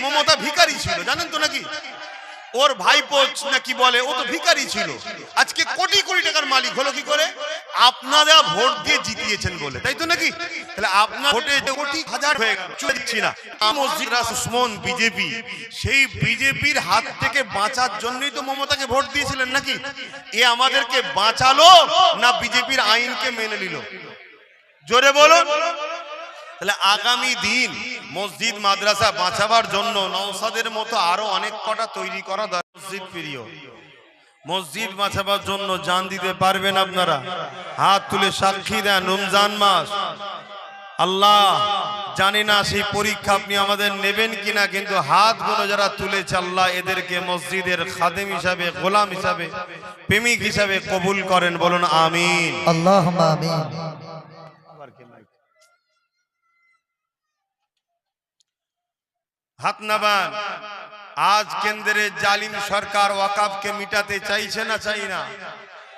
মমতা ভিখারি ছিল, জানেন তো নাকি? ওর ভাইপো নাকি বলে ও তো ভিখারি ছিল, আজকে কোটি কোটি টাকার মালিক হলো কি করে? আপনারা ভোট দিয়ে জিতিয়েছেন বলে, তাই তো নাকি? তাহলে আপনার ভোটে কোটি হাজার হয়ে গেল, চলছি না। মসজিদ রাসমন বিজেপি, সেই বিজেপির হাত থেকে বাঁচার জন্যই তো মমতাকে ভোট দিয়েছিলেন নাকি? এ আমাদেরকে বাঁচালো না বিজেপির আইনকে মেনে নিল? জোরে বলুন। তাহলে আগামী দিন মসজিদ মাদ্রাসা বাঁচাবার জন্য নওশাদের মতো আরো অনেক কটা তৈরি করা দরকার। মসজিদ প্রিয়, মসজিদ বাঁচাবার জন্য জান দিতে পারবেন আপনারা? হাত তুলে সাক্ষী দেন। রমজান মাস, আল্লাহ জানি না সেই পরীক্ষা আপনি আমাদের নেবেন কিনা, কিন্তু হাতগুলো যারা তুলেছে আল্লাহ এদেরকে মসজিদের খাদেম হিসাবে, গোলাম হিসাবে, প্রেমিক হিসাবে কবুল করেন। বলুন আমিন। আল্লাহুম্মা আমিন। হাত নামান। আজ কেন্দ্রের জালিম সরকার ওয়াকাফকে মিটাতে চাইছে না? চাই না।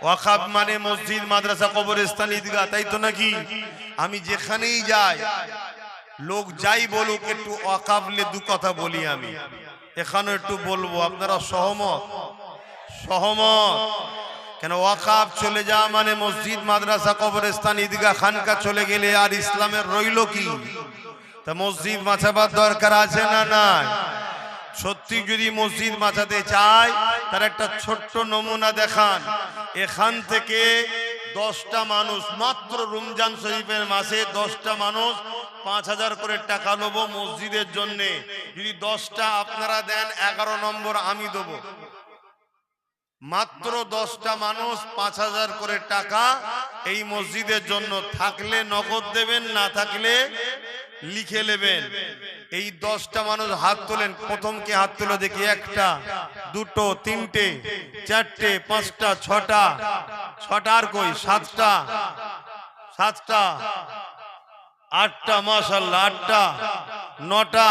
ওয়াকাফ মানে মসজিদ মাদ্রাসা কবরস্থান ঈদগাহ, তাই তো নাকি? আমি যেখানেই যাই, লোক যাই বলুক, একটু ওয়াকাফ নিয়ে দু কথা বলি। আমি এখানে একটু বলবো, আপনারা সহমত? সহমত? কেন ওয়াকাফ চলে যাওয়া মানে মসজিদ মাদ্রাসা কবরস্থান ঈদগাহ খানকা চলে গেলে আর ইসলামের রইল কি? তা মসজিদ বাঁচাবার দরকার আছে না নাই? সত্যি যদি মসজিদ বাঁচাতে চায় তার একটা ছোট্ট নমুনা দেখান। এখান থেকে 10টা মানুষ, মাত্র রমজান শরীফের মাসে 10টা মানুষ 5000 করে টাকা নেব মসজিদের জন্যে। যদি 10টা আপনারা দেন, 11 নম্বর আমি দেবো। মাত্র 10টা মানুষ 5000 করে টাকা এই মসজিদের জন্য। থাকলে নগদ দেবেন, না থাকলে লিখে নেবেন। এই 10টা মানুষ হাত তোলেন। প্রথম কে হাত তুলে দেখি? 1টা, 2টো, 3টে, 4টে, 5টা, 6টা, 6টা আর কই? 7টা, 7টা, 8টা, মাশাআল্লাহ 8টা, 9টা,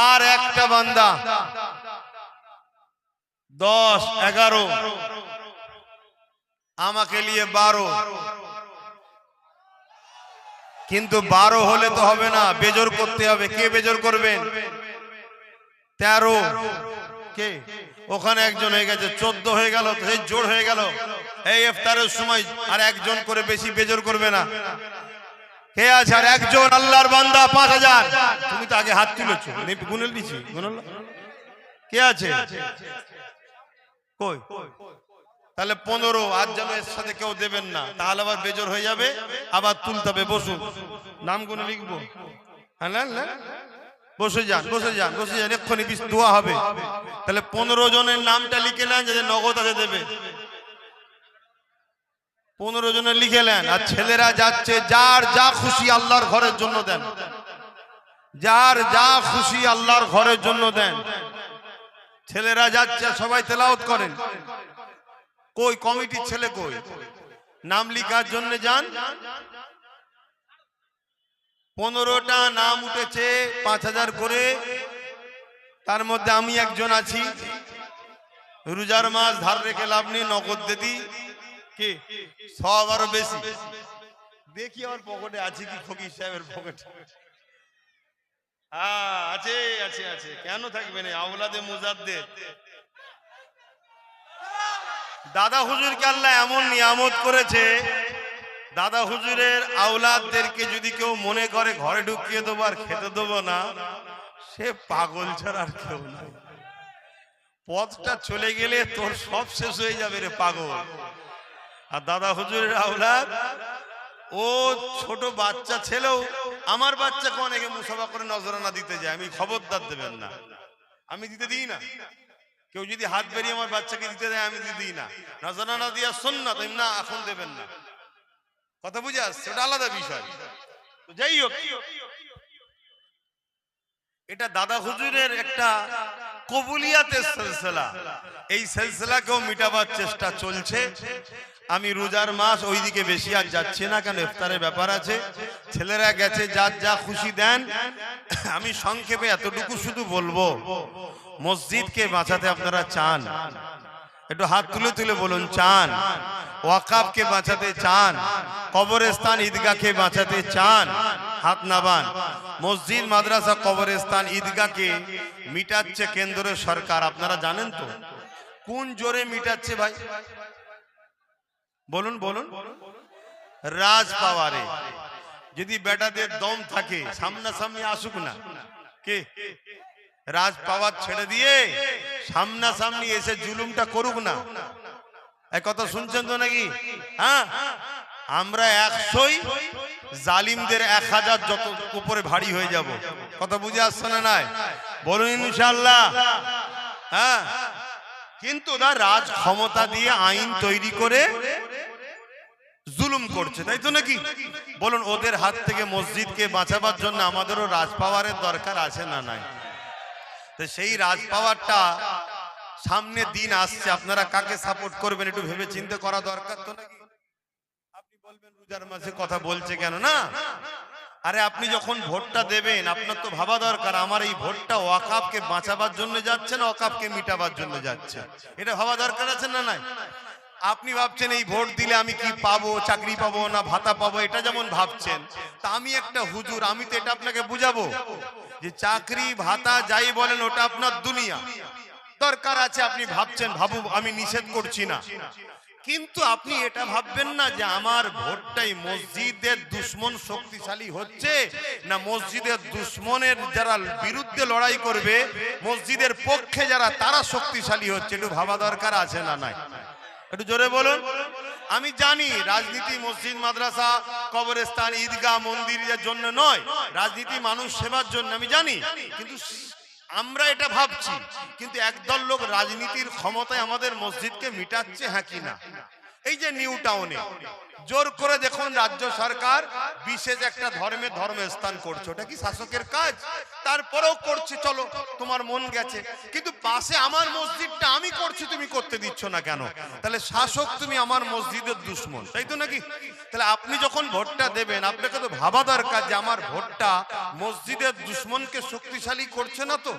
আর একটা বান্দা। 10, 11, আমাকে নিয়ে 12। কিন্তু 12 হলে তো হবে না, বেজোর করতে হবে। কে বেজোর করবেন? 13 কে? ওখানে একজন হয়ে গেছে, 14 হয়ে গেল, সেই জোর হয়ে গেল। এই ইফতারের সময় আর একজন করে বেশি বেজোর করবে না। কে আছে? আর একজন আল্লাহর বান্দা 5000। তুমি তো আগে হাত তুলেছো, গুনে দিছি। কে আছে? কই? তাহলে 15। আজ যেন এর সাথে কেউ দেবেন না, তাহলে আবার বেজোর হয়ে যাবে, আবার তুলতে হবে। বসুন, নাম গুলো লিখবো। বসে যান, বসে যান, বসে যান, এক্ষুনি দোয়া হবে। তাহলে 15 জনের নামটা লিখে নেন, যাতে নগদ আছে দেবে। 15 জনের লিখে নেন। আর ছেলেরা যাচ্ছে, যার যা খুশি আল্লাহর ঘরের জন্য দেন। যার যা খুশি আল্লাহর ঘরের জন্য দেন। ছেলেরা যাচ্ছে, সবাই তেলাওয়াত করেন। কই কমিটির ছেলে কই? নাম লিখার জন্য যান। 15টা নাম উঠেছে, 5000 করে। তার মধ্যে আমি একজন আছি। রোজার মাস ধার রেখে লাভ নেই, নগদ দিদি কি সব আরো বেশি। দেখি আমার পকেটে আছে কি, ফকির সাহেবের পকেটে আছে, আছে, আছে। কেন থাকবে না? আওলাদে মুজাদ্দেদ দাদা হুজুরকে আল্লাহ এমন নিয়ামত করেছে, দাদা হুজুরের আওলাদদেরকে যদি কেউ মনে করে ঘরে ঢুকিয়ে দেবো আর খেতে দেবো না, সে পাগল ছাড়া আর কেউ নাই। পথটা চলে গেলে তোর সব শেষ হয়ে যাবে রে পাগল। আর দাদা হুজুরের আওলাদ, ও ছোট বাচ্চা ছেলেও, আমার বাচ্চাকে অনেকে মুসাফা করে নজরানা দিতে যায়। আমি খবরদার দেবেন না, আমি দিতে দিই না। কেউ যদি হাত বেরিয়ে আমার বাচ্চাকে দিতে দেয়, আমি দিতে দিই না। নজরানা দিয়া সুন্নাত, না এখন দেবেন না। কথা বুঝে আসছে? ওটা আলাদা বিষয়। যাই হোক, এটা দাদা হুজুরের একটা কবুলিয়াতের সিলসিলা। এই সিলসিলাকেও মিটাবার চেষ্টা চলছে। আমি রোজার মাস ওইদিকে বেশি আর যাচ্ছি না, কারণ ইফতারের ব্যাপার আছে। ছেলেরা গেছে, যার যা খুশি দেন। আমি সংক্ষেপে এতটুকু শুধু বলবো, মসজিদকে বাঁচাতে আপনারা চান? একটু হাত তুলে তুলে বলুন, চান? ওয়াকাফকে বাঁচাতে চান? কবরস্থান ঈদগাহকে বাঁচাতে চান? হাত নাবান। মসজিদ, মাদ্রাসা, কবরস্থান, ঈদগাহকে মিটাচ্ছে কেন্দ্রের সরকার। আপনারা জানেন তো কোন জোরে মিটাচ্ছে ভাই? বলুন বলুন। রাজ পাওয়ারে। যদি বেটাদের দম থাকে সামনাসামনি আসুক না, কে রাজ পাওয়ার ছেড়ে দিয়ে সামনাসামনি এসে জুলুমটা করুক না। এই কথা শুনছেন তো নাকি? হ্যাঁ, আমরা 100ই জালিমদের 1000 যত উপরে ভারী হয়ে যাব। কথা বুঝে আসছে না? নাই বলুন ইনশাআল্লাহ। হ্যাঁ, কিন্তু ওরা রাজ ক্ষমতা দিয়ে আইন তৈরি করে জুলুম করছে, তাই তো নাকি? বলুন, ওদের হাত থেকে মসজিদকে বাঁচাবার জন্য আমাদেরও রাজ পাওয়ারের দরকার আছে না নাই? তো সেই রাজ পাওয়ারটা সামনে দিন আসছে, আপনারা কাকে সাপোর্ট করবেন একটু ভেবে চিন্তা করা দরকার তো নাকি? আপনি বলবেন রোজার মাসে কথা বলছে কেন? না, আরে আপনি যখন ভোটটা দেবেন আপনার তো ভাবা দরকার আমার এই ভোটটা ওয়াকাফকে বাঁচাবার জন্য যাচ্ছে না ওয়াকাফকে মিটাবার জন্য যাচ্ছে, এটা ভাবা দরকার আছে না নাই? আপনি ভাবছেন এই ভোট দিলে আমি কি পাবো, চাকরি পাবো না ভাতা পাবো, এটা যেমন ভাবছেন, তা আমি একটা হুজুর, আমি তো এটা আপনাকে বুঝাবো যে চাকরি ভাতা যাই বলেন ওটা আপনার দুনিয়া, দরকার আছে আপনি ভাবছেন, ভাবু, আমি নিষেধ করছি না, কিন্তু আপনি এটা ভাববেন না যে আমার ভোটটাই মসজিদের দুশ্মন শক্তিশালী হচ্ছে না মসজিদের দুশ্মনের যারা বিরুদ্ধে লড়াই করবে, মসজিদের পক্ষে যারা তারা শক্তিশালী হচ্ছে, একটু ভাবা দরকার আছে না নাই? একটু জোরে বলুন। আমি জানি রাজনীতি মসজিদ, মাদ্রাসা, কবরস্থান, ঈদগাহ, মন্দিরের জন্য নয়, রাজনীতি মানুষ সেবার জন্য, আমি জানি, কিন্তু আমরা এটা ভাবছি, কিন্তু একদল লোক রাজনীতির ক্ষমতায় আমাদের মসজিদকে মিটাচ্ছে, হ্যাঁ কি না? এই যে নিউ টাউনে জোর করে দেখুন রাজ্য সরকার বিশেষ একটা ধর্মের স্থান করছে, ওটা কি শাসকের কাজ? তারপরেও করছে, চলো তোমার মন গেছে, কিন্তু পাশে আমার মসজিদটা আমি করছি তুমি করতে দিচ্ছ না কেন? তাহলে শাসক তুমি আমার মসজিদের দুশ্মন, তাই তো নাকি? তাহলে আপনি যখন ভোটটা দেবেন আপনাকে তো ভাবা দরকার যে আমার ভোটটা মসজিদের দুশ্মনকে শক্তিশালী করছে না, তো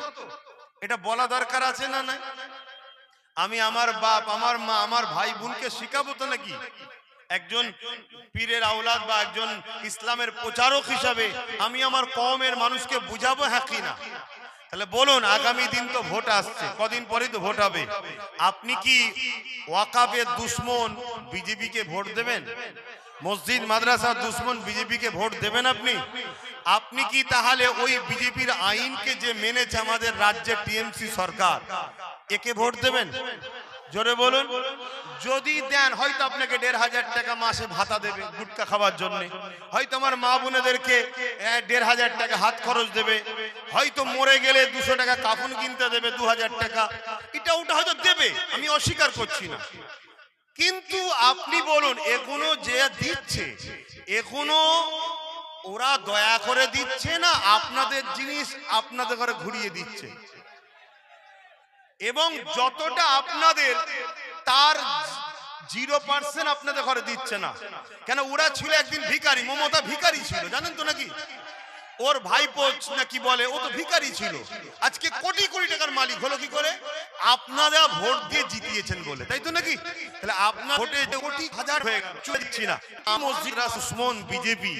এটা বলা দরকার আছে না নাই? আমি আমার বাপ, আমার মা, আমার ভাই বোনকে শিখাবো তো নাকি? একজন পীরের আওলাদ বা একজন ইসলামের প্রচারক হিসাবে আমি আমার কওমের মানুষকে বুঝাবো, হ্যাঁ কি না? তাহলে বলুন, আগামী দিন তো ভোট আসছে, কদিন পরেই তো ভোট হবে, আপনি কি ওয়াকাফের দুশ্মন বিজেপিকে ভোট দেবেন? মসজিদ মাদ্রাসার দুশ্মন বিজেপিকে ভোট দেবেন আপনি? আপনি কি তাহলে ওই বিজেপির আইনকে যে মেনেছে আমাদের রাজ্যের টিএমসি সরকার, একে ভোট দেবেন? জোরে বলুন। যদি দেন হয়তো আপনাকে 1500 টাকা মাসে ভাতা দেবে গুটকা খাওয়ার জন্য, হয়তো আমার মা বোনেদেরকে 1500 টাকা হাত খরচ দেবে, হয়তো মরে গেলে 200 টাকা কাফন কিনতে দেবে, 2000 টাকা, এটা ওটা হয়তো দেবে, আমি অস্বীকার করছি না, কিন্তু আপনি বলুন এগুলো যে দিচ্ছে এগুলো ওরা দয়া করে দিচ্ছে না আপনাদের জিনিস আপনাদের ঘরে ঘুরিয়ে দিচ্ছে? এবং যতটা আপনাদের তার 0% আপনাদের ঘরে দিচ্ছে না কেন? ওরা ছিল একদিন ভিখারি, মমতা ভিখারি ছিল, জানেন তো নাকি? ওর ভাইপো না কি বলে, ও তো ভিখারি ছিল, আজকে কোটি কোটি টাকার মালিক হলো কি করে? আপনারা ভোট দিয়ে জিতিয়েছেন বলে, তাই তো নাকি? তাহলে আপনার ভোটে কোটি হাজার হয়ে গেল, চলছি না। মসজিদ দুশমন বিজেপি,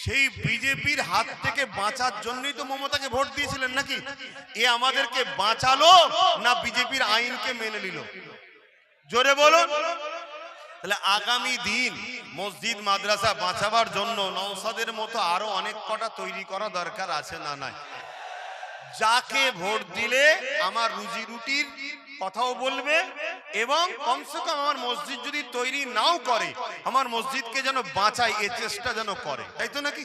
সেই বিজেপির হাত থেকে বাঁচার জন্যই তো মমতাকে ভোট দিয়েছিলেন নাকি? এ আমাদেরকে বাঁচালো না বিজেপির আইনকে মেনে নিল? জোরে বলুন। তাহলে আগামী দিন মসজিদ মাদ্রাসা বাঁচাবার জন্য নওশাদের মতো আরো অনেক কটা তৈরি করা দরকার আছে না নাই? যাকে ভোট দিলে আমার রুজি রুটির কথাও বলবে এবং কমসে কম আমার মসজিদ যদি তৈরি নাও করে আমার মসজিদকে যেন বাঁচায় এ চেষ্টা যেন করে, তাই তো নাকি?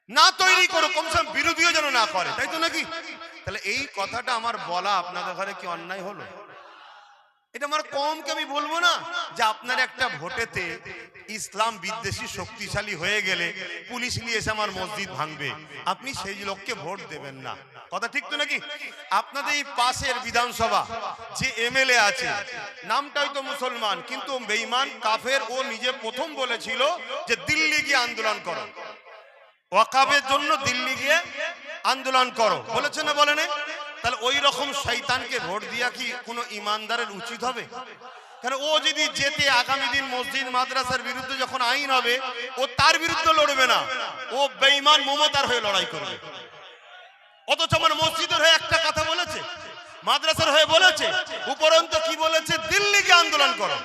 না তৈরি করো, কমসে কম বিরোধীও যেন না করে, তাই তো নাকি? তাহলে এই কথাটা আমার বলা আপনাদের ঘরে কি অন্যায় হলো? এটা আমার কমকে আমি বলবো না যে আপনার একটা ভোটেতে ইসলাম বিদ্বেষী শক্তিশালী হয়ে গেলে পুলিশ নিয়ে এসে আমার মসজিদ ভাঙবে, আপনি সেই লোককে ভোট দেবেন না, কথা ঠিক তো নাকি? আপনাদের এই পাশের বিধানসভা যে এমএলএ আছে নামটা হয়তো মুসলমান কিন্তু বেঈমান কাফের, ও নিজে প্রথম বলেছিল যে দিল্লি গিয়ে আন্দোলন করো, ওয়াকাফের জন্য দিল্লি গিয়ে আন্দোলন করো, বলেছে না বলেন? তাহলে ওই রকম শয়তানকে ভোট দিয়া কি কোনো ইমানদারের উচিত হবে? কারণ ও যদি যেতে আগামী দিন মসজিদ মাদ্রাসার বিরুদ্ধে যখন আইন হবে, ও তার বিরুদ্ধে লড়বে না, ও বেঈমান মমতার হয়ে লড়াই করবে। অথচ আমার মসজিদের হয়ে একটা কথা বলেছে, মাদ্রাসার হয়ে বলেছে, উপরন্ত কি বলেছে, দিল্লিকে আন্দোলন করো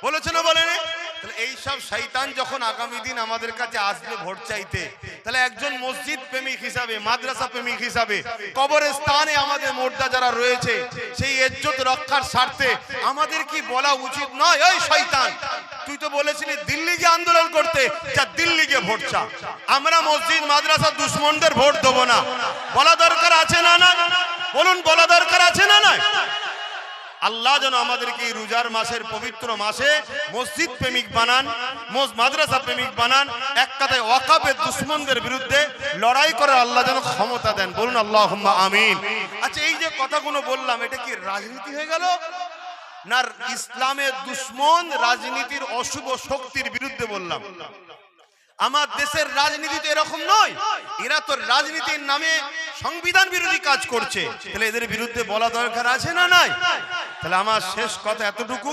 বলেছে না বলেনি? তাহলে এই সব শয়তান যখন আগামী দিন আমাদের কাছে আসবে ভোট চাইতে, তাহলে একজন মসজিদ প্রেমিক হিসাবে, মাদ্রাসা প্রেমিক হিসাবে, কবরস্থানে আমাদের মুর্দা যারা রয়েছে সেই ইজ্জত রক্ষার স্বার্থে আমাদের কি বলা উচিত নয়, এই শয়তান তুই তো বলেছিলি দিল্লিকে আন্দোলন করতে, যা দিল্লিকে ভোট চা, আমরা মসজিদ মাদ্রাসা দুশ্মনদের ভোট দেবো না, বলা দরকার আছে না না? বলুন, বলা দরকার আছে না না? আল্লাহ যেন আমাদেরকে এই রোজার মাসের পবিত্র মাসে মসজিদ প্রেমিক বানান, মাদ্রাসা প্রেমিক বানান, এক কথায় ওয়াকাফের দুশমনদের বিরুদ্ধে লড়াই করার আল্লাহ যেন ক্ষমতা দেন। বলুন আল্লাহুম্মা আমিন। আচ্ছা, এই যে কথাগুলো বললাম, এটা কি রাজনীতি হয়ে গেল না ইসলামের দুশমন রাজনীতির অশুভ শক্তির বিরুদ্ধে বললাম? আমার দেশের রাজনীতি তো এরকম নয়, এরা তো রাজনীতির নামে সংবিধান বিরোধী কাজ করছে, তাহলে এদের বিরুদ্ধে বলা দরকার আছে না নাই? তাহলে আমার শেষ কথা এতটুকু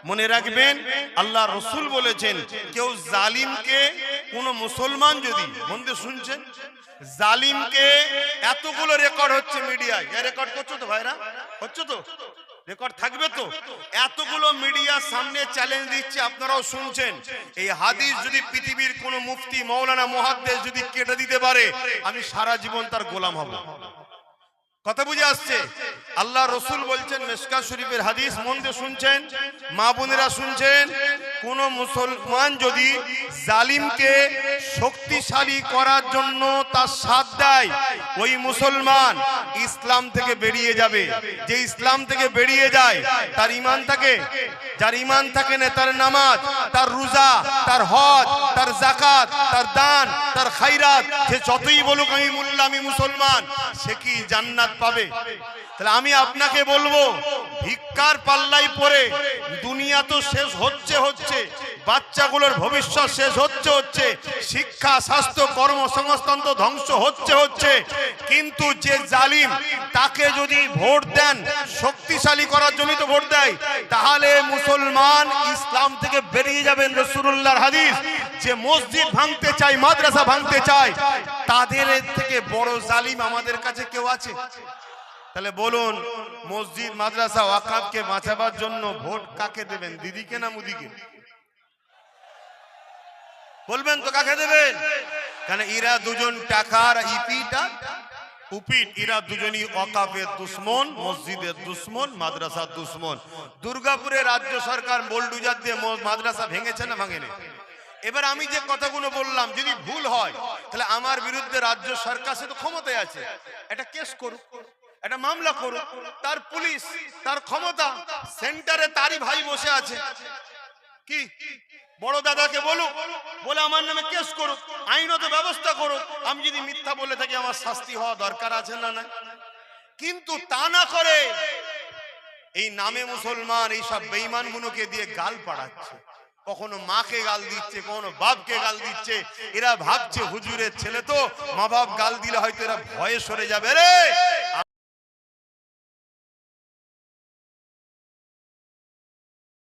মনে রাখবেন, আল্লাহ রসুল বলেছেন, কেউ জালিমকে, কোন মুসলমান যদি, বন্ধু শুনছেন, জালিমকে, এতগুলো রেকর্ড হচ্ছে মিডিয়ায়, রেকর্ড করছো তো ভাইরা, হচ্ছে তো, রেকর্ড থাকবে তো, এতগুলো মিডিয়ার সামনে চ্যালেঞ্জ দিচ্ছে, আপনারাও শুনছেন, এই হাদিস যদি পৃথিবীর কোন মুফতি, মৌলানা, মুহাদ্দিস যদি কেটে দিতে পারে, আমি সারা জীবন তার গোলাম হব। কথা বুঝে আসছে? আল্লাহ রসুল বলছেন, মিশকাত শরীফের হাদিস, মন দিয়ে শুনছেন, মা বোনেরা শুনছেন, কোন মুসলমান যদি জালিমকে শক্তিশালী করার জন্য তার সাথ দেয়, ওই মুসলমান ইসলাম থেকে বেরিয়ে যাবে। যে ইসলাম থেকে বেরিয়ে যায় তার ঈমান থাকে, যার ঈমান থাকে না, তার নামাজ, তার রোজা, তার হজ, তার যাকাত, তার দান, তার খায়রাত, সে যতই বলুক আমি মোল্লা, আমি মুসলমান, সে কি জান্নাত পাবে? তাহলে আমি আপনাকে বলবো, ভিক্ষার পাল্লাই পড়ে দুনিয়া তো শেষ হচ্ছে, বাচ্চাগুলোর ভবিষ্যৎ শেষ হচ্ছে, শিক্ষা, স্বাস্থ্য, কর্মসংস্থান তো ধ্বংস হচ্ছে, কিন্তু যে জালিম, তাকে যদি ভোট দেন, শক্তিশালী করার জন্য তো ভোট দেয়, তাহলে মুসলমান ইসলাম থেকে বেরিয়ে যাবেন। রাসূলুল্লাহর হাদিস, যে মসজিদ ভাঙতে চায়, মাদ্রাসা ভাঙতে চায়, তাদের থেকে বড় জালিম আমাদের কাছে কেউ আছে? তাহলে বলুন, মসজিদ, মাদ্রাসা, ওয়াকাফকে বাঁচাবার জন্য ভোট কাকে দেবেন, দিদিকে না মুদিকে? বলবেন তো কাকে দেবেন? কারণ এরা দুজন টাকার উপিট, এরা দুজনই ওয়াকাফের দুশমন, মসজিদের দুশমন, মাদ্রাসার দুশমন। দুর্গাপুরে রাজ্য সরকার বোলডুজার দিয়ে মাদ্রাসা ভেঙেছে না ভাঙেনি? এবার আমি যে কথাগুলো বললাম যদি ভুল হয়, তাহলে আমার বিরুদ্ধে রাজ্য সরকার, সে তো ক্ষমতায় আছে, একটা কেস করুক, একটা মামলা করুক, তার পুলিশ, তার ক্ষমতা, সেন্টারে তারই ভাই বসে আছে, কি বড় দাদাকে বলুক, বলে আমার নামে কেস করুক, আইনত ব্যবস্থা করুক, আমি যদি মিথ্যা বলে থাকি আমার শাস্তি হওয়া দরকার আছে না না? কিন্তু তা না করে এই নামে মুসলমান এই সব বেঈমানগুলোকে দিয়ে গাল পাড়াচ্ছে, কখনো মাকে গাল দিচ্ছে, কখনো বাপকে গাল দিচ্ছে। এরা ভাবছে হুজুরের ছেলে তো, মা বাপ গাল দিলে হয়তো এরা ভয়ে সরে যাবে। রে